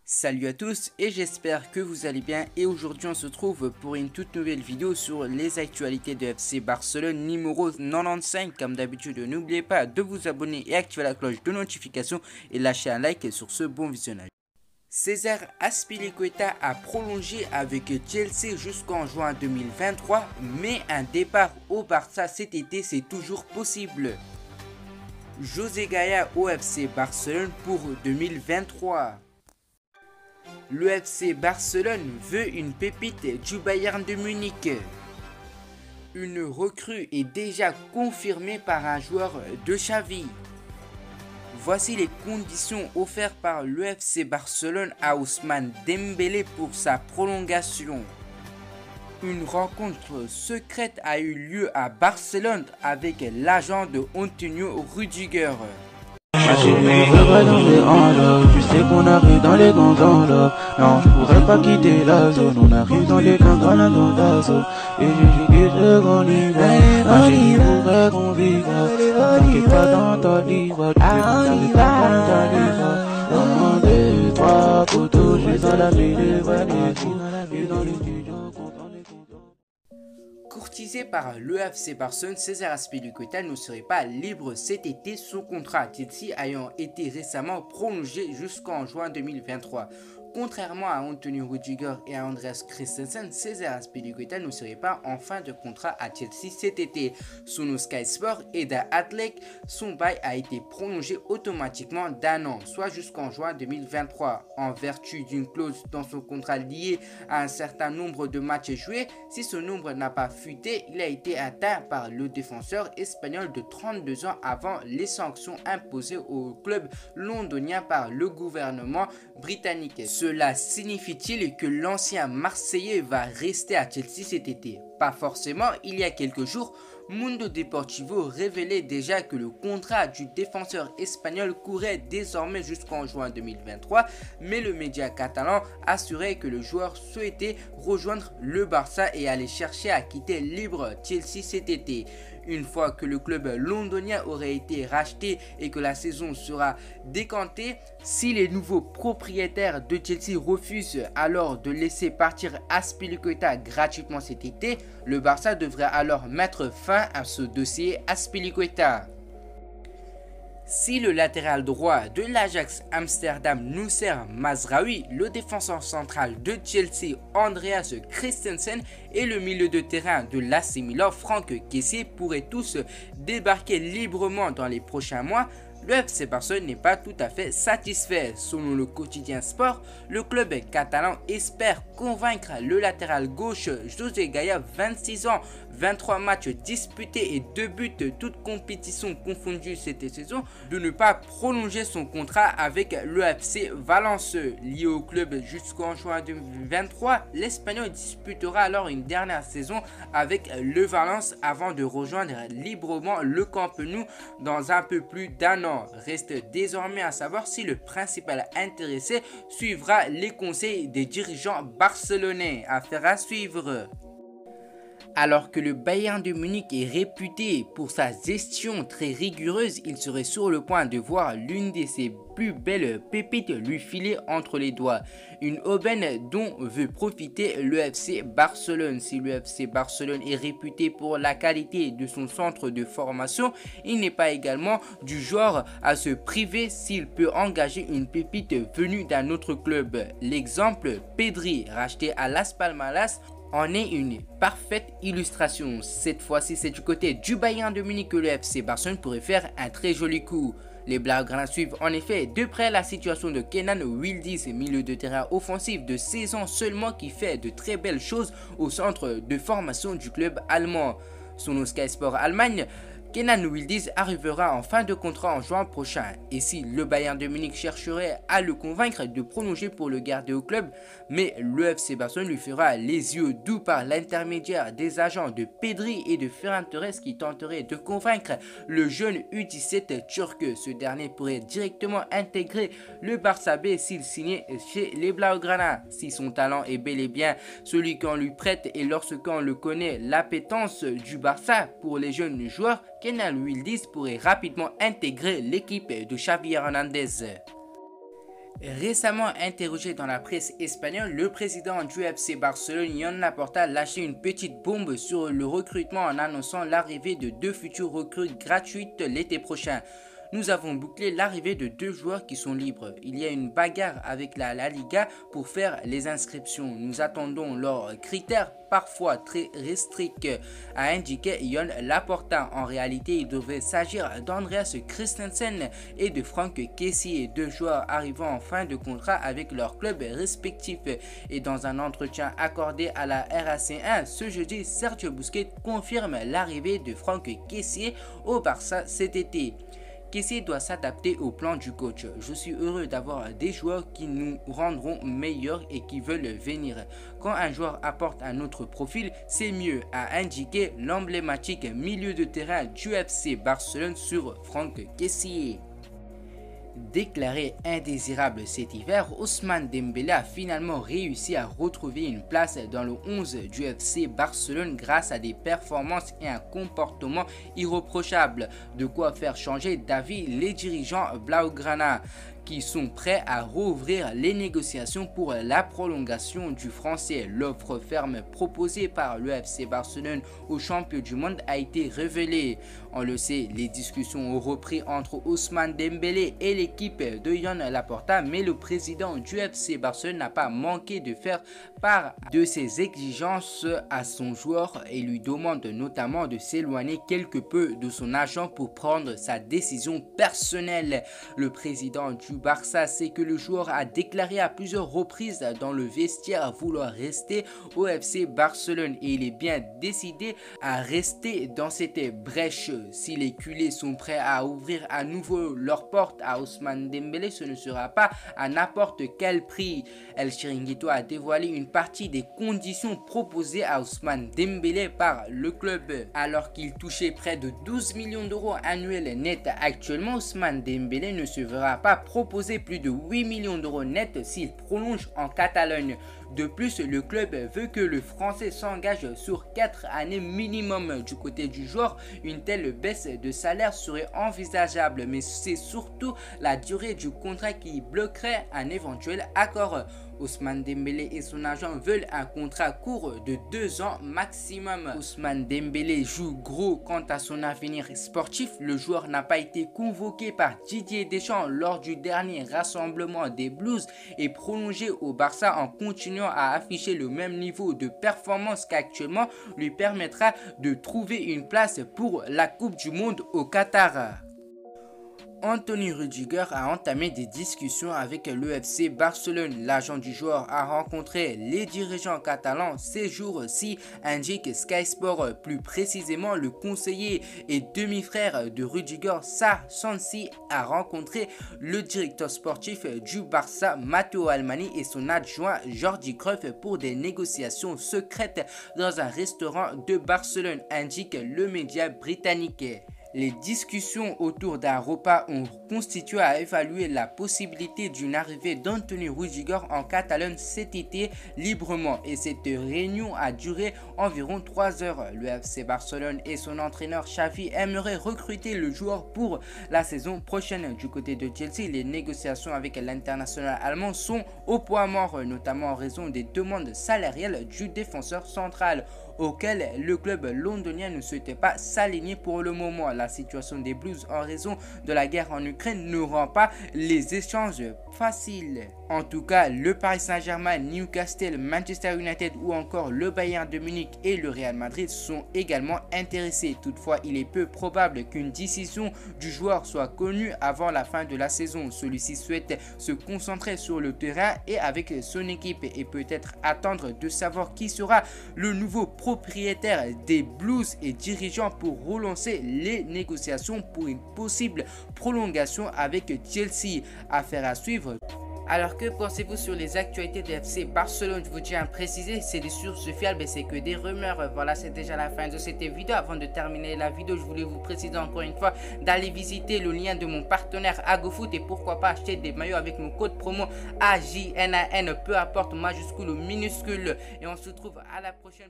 Salut à tous et j'espère que vous allez bien et aujourd'hui on se trouve pour une toute nouvelle vidéo sur les actualités de FC Barcelone numéro 95. Comme d'habitude, n'oubliez pas de vous abonner et activer la cloche de notification et lâcher un like sur ce bon visionnage. César Azpilicueta a prolongé avec Chelsea jusqu'en juin 2023, mais un départ au Barça cet été c'est toujours possible. José Gaya au FC Barcelone pour 2023. Le FC Barcelone veut une pépite du Bayern de Munich. Une recrue est déjà confirmée par un joueur de Xavi. Voici les conditions offertes par le FC Barcelone à Ousmane Dembélé pour sa prolongation. Une rencontre secrète a eu lieu à Barcelone avec l'agent de Antonio Rudiger. Tu sais qu'on arrive dans les grands là. Non, je pourrais pas quitter la zone. On arrive dans les grands dans la zone. Et je quitte le grand hiver. Je pourrais qu'on vive. T'inquiète pas dans ta livre. Tu sais qu'on arrive dans ta livre. 1, 2, 3 poteaux. Je suis dans la ville de Vanessa. Et dans les studios, content les contents. Courtisé par le FC Barcelone, César Azpilicueta ne serait pas libre cet été, son contrat Chelsea ayant été récemment prolongé jusqu'en juin 2023. Contrairement à Antonio Rudiger et à Andreas Christensen, César Azpilicueta ne serait pas en fin de contrat à Chelsea cet été. Selon Sky Sport et The Athletic, son bail a été prolongé automatiquement d'un an, soit jusqu'en juin 2023, en vertu d'une clause dans son contrat liée à un certain nombre de matchs joués. Si ce nombre n'a pas fuité, il a été atteint par le défenseur espagnol de 32 ans avant les sanctions imposées au club londonien par le gouvernement britannique. Cela signifie-t-il que l'ancien Marseillais va rester à Chelsea cet été? Pas forcément. Il y a quelques jours, Mundo Deportivo révélait déjà que le contrat du défenseur espagnol courait désormais jusqu'en juin 2023, mais le média catalan assurait que le joueur souhaitait rejoindre le Barça et aller chercher à quitter libre Chelsea cet été. Une fois que le club londonien aurait été racheté et que la saison sera décantée, si les nouveaux propriétaires de Chelsea refusent alors de laisser partir Azpilicueta gratuitement cet été, le Barça devrait alors mettre fin à ce dossier Azpilicueta. Si le latéral droit de l'Ajax Amsterdam Noussair Mazraoui, le défenseur central de Chelsea Andreas Christensen et le milieu de terrain de l'AC Milan Franck Kessié pourraient tous débarquer librement dans les prochains mois, le FC Barcelone n'est pas tout à fait satisfait. Selon le quotidien Sport, le club catalan espère convaincre le latéral gauche José Gaya, 26 ans, 23 matchs disputés et 2 buts, toutes compétitions confondues cette saison, de ne pas prolonger son contrat avec le FC Valence. Lié au club jusqu'en juin 2023, l'Espagnol disputera alors une dernière saison avec le Valence avant de rejoindre librement le Camp Nou dans un peu plus d'un an. Reste désormais à savoir si le principal intéressé suivra les conseils des dirigeants barcelonais. Affaire à suivre. Alors que le Bayern de Munich est réputé pour sa gestion très rigoureuse, il serait sur le point de voir l'une de ses plus belles pépites lui filer entre les doigts. Une aubaine dont veut profiter le FC Barcelone. Si le FC Barcelone est réputé pour la qualité de son centre de formation, il n'est pas également du genre à se priver s'il peut engager une pépite venue d'un autre club. L'exemple Pedri, racheté à Las Palmas, en est une parfaite illustration. Cette fois-ci, c'est du côté du Bayern de Munich que le FC Barcelone pourrait faire un très joli coup. Les Blaugrana suivent en effet de près la situation de Kenan Yıldız, milieu de terrain offensif de 16 ans seulement qui fait de très belles choses au centre de formation du club allemand. Selon Sky Sport Allemagne, Kenan Yıldız arrivera en fin de contrat en juin prochain. Et si le Bayern de Munich chercherait à le convaincre de prolonger pour le garder au club, mais le FC Barcelone lui fera les yeux doux par l'intermédiaire des agents de Pedri et de Ferran Torres qui tenteraient de convaincre le jeune U17 turc. Ce dernier pourrait directement intégrer le Barça B s'il signait chez les Blaugrana. Si son talent est bel et bien celui qu'on lui prête et lorsqu'on le connaît l'appétence du Barça pour les jeunes joueurs, Kenan Yıldız pourrait rapidement intégrer l'équipe de Xavi Hernandez. Récemment interrogé dans la presse espagnole, le président du FC Barcelone, Joan Laporta, a lâché une petite bombe sur le recrutement en annonçant l'arrivée de 2 futures recrues gratuites l'été prochain. Nous avons bouclé l'arrivée de 2 joueurs qui sont libres. Il y a une bagarre avec la Liga pour faire les inscriptions. Nous attendons leurs critères parfois très restricts, a indiqué Joan Laporta. En réalité, il devrait s'agir d'Andreas Christensen et de Franck Kessié, 2 joueurs arrivant en fin de contrat avec leurs clubs respectifs. Et dans un entretien accordé à la RAC1 ce jeudi, Sergio Busquets confirme l'arrivée de Franck Kessié au Barça cet été. Kessié doit s'adapter au plan du coach. Je suis heureux d'avoir des joueurs qui nous rendront meilleurs et qui veulent venir. Quand un joueur apporte un autre profil, c'est mieux, a indiqué l'emblématique milieu de terrain du FC Barcelone sur Franck Kessié. Déclaré indésirable cet hiver, Ousmane Dembélé a finalement réussi à retrouver une place dans le 11 du FC Barcelone grâce à des performances et un comportement irréprochable. De quoi faire changer d'avis les dirigeants blaugrana, qui sont prêts à rouvrir les négociations pour la prolongation du français. L'offre ferme proposée par le FC Barcelone aux champions du monde a été révélée. On le sait, les discussions ont repris entre Ousmane Dembélé et l'équipe de Joan Laporta, mais le président du FC Barcelone n'a pas manqué de faire part de ses exigences à son joueur et lui demande notamment de s'éloigner quelque peu de son agent pour prendre sa décision personnelle. Le président du Barça sait que le joueur a déclaré à plusieurs reprises dans le vestiaire vouloir rester au FC Barcelone et il est bien décidé à rester dans cette brèche. Si les culés sont prêts à ouvrir à nouveau leurs portes à Ousmane Dembélé, ce ne sera pas à n'importe quel prix. El Chiringuito a dévoilé une partie des conditions proposées à Ousmane Dembélé par le club. Alors qu'il touchait près de 12 millions d'euros annuels net actuellement, Ousmane Dembélé ne se verra pas proposer plus de 8 millions d'euros net s'il prolonge en Catalogne. De plus, le club veut que le Français s'engage sur 4 années minimum. Du côté du joueur, une telle baisse de salaire serait envisageable, mais c'est surtout la durée du contrat qui bloquerait un éventuel accord. Ousmane Dembélé et son agent veulent un contrat court de 2 ans maximum. Ousmane Dembélé joue gros quant à son avenir sportif. Le joueur n'a pas été convoqué par Didier Deschamps lors du dernier rassemblement des Blues et prolongé au Barça en continuant à afficher le même niveau de performance qu'actuellement lui permettra de trouver une place pour la Coupe du Monde au Qatar. Anthony Rüdiger a entamé des discussions avec le FC Barcelone. L'agent du joueur a rencontré les dirigeants catalans ces jours-ci, indique Sky Sport. Plus précisément, le conseiller et demi-frère de Rüdiger, Sar Sansi, a rencontré le directeur sportif du Barça, Matteo Almani, et son adjoint Jordi Cruyff pour des négociations secrètes dans un restaurant de Barcelone, indique le média britannique. Les discussions autour d'un repas ont constitué à évaluer la possibilité d'une arrivée d'Anthony Rüdiger en Catalogne cet été librement et cette réunion a duré environ 3 heures. Le FC Barcelone et son entraîneur Xavi aimeraient recruter le joueur pour la saison prochaine. Du côté de Chelsea, les négociations avec l'international allemand sont au point mort, notamment en raison des demandes salariales du défenseur central, auquel le club londonien ne souhaitait pas s'aligner pour le moment. La situation des Blues en raison de la guerre en Ukraine ne rend pas les échanges faciles. En tout cas, le Paris Saint-Germain, Newcastle, Manchester United ou encore le Bayern de Munich et le Real Madrid sont également intéressés. Toutefois, il est peu probable qu'une décision du joueur soit connue avant la fin de la saison. Celui-ci souhaite se concentrer sur le terrain et avec son équipe et peut-être attendre de savoir qui sera le nouveau propriétaire des Blues et dirigeant pour relancer les négociations pour une possible prolongation avec Chelsea. Affaire à suivre. Alors que pensez-vous sur les actualités de FC Barcelone? Je vous tiens à préciser, c'est des sources fiables et c'est que des rumeurs. Voilà, c'est déjà la fin de cette vidéo. Avant de terminer la vidéo, je voulais vous préciser encore une fois d'aller visiter le lien de mon partenaire AgoFoot et pourquoi pas acheter des maillots avec mon code promo AJNAN, peu importe majuscule ou minuscule. Et on se retrouve à la prochaine.